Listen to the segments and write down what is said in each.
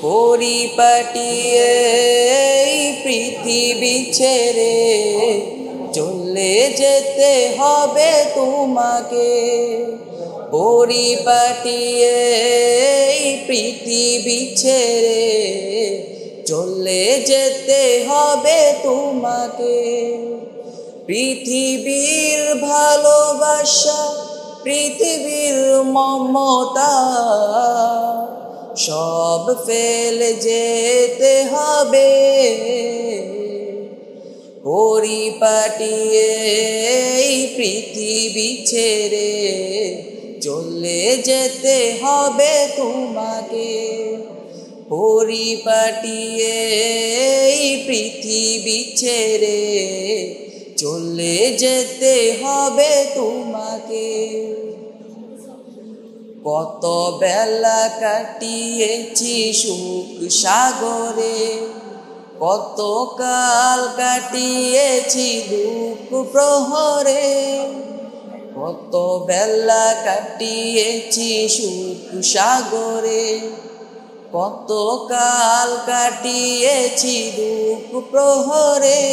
পরিপাটিয়ে এই পৃথিবী ছেড়ে চলে যেতে হবে তোমাকে। পরিপাটিয়ে এই পৃথিবী ছেড়ে চলে যেতে হবে তোমাকে। পৃথিবীর ভালোবাসা, পৃথিবীর মমতা সব ফেলে যেতে হবে। পরিপাটিয়ে এই পৃথিবী ছেড়ে চলে যেতে হবে তোমাকে। পরিপাটিয়ে এই পৃথিবী ছেড়ে চলে যেতে হবে তোমাকে। কত বেলা কাটিয়েছি সুখ সাগরে, কত কাল কাটিয়েছি দুঃখ প্রহরে। কত বেলা কাটিয়েছি সুখ সাগরে, কত কাল কাটিয়েছি দুঃখ প্রহরে।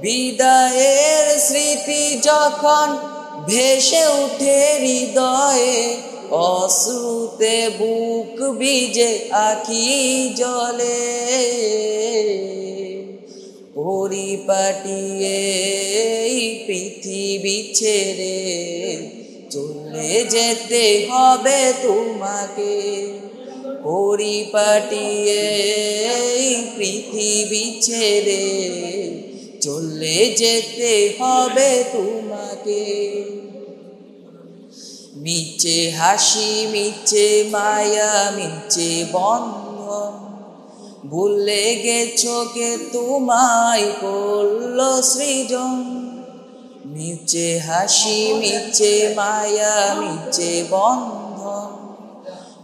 বিদায়ের স্মৃতি যখন ভেসে উঠে হৃদয়ে, অশ্রুতে বুক ভিজে আখি জলে। পরিপাটিয়ে এই পৃথিবী ছেড়ে চলে যেতে হবে তোমাকে। পরিপাটিয়ে এই পৃথিবী ছেড়ে চলে যেতে হবে তোমাকে। মিছে হাসি, মিছে মায়া, মিছে বন্ধন, ভুলে গেছো কে তোমায় করলো সৃজন। মিছে হাসি, মিছে মায়া, মিছে বন্ধন,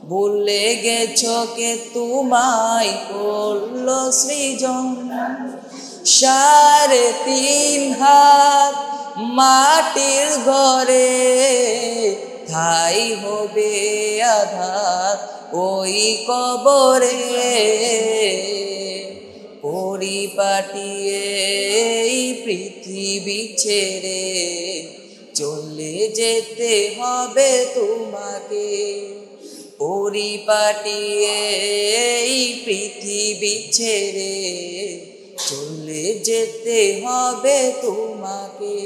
ভুলে গেছো কে তোমায় করলো সৃজন। 3.5 হাত মাটির ঘরে ঠাই হবে আধার ওই কবরে। পরিপাটিয়ে এই পৃথিবী ছেড়ে চলে যেতে হবে তোমাকে। পরিপাটিয়ে এই পৃথিবী ছেড়ে চলে যেতে হবে তোমাকে।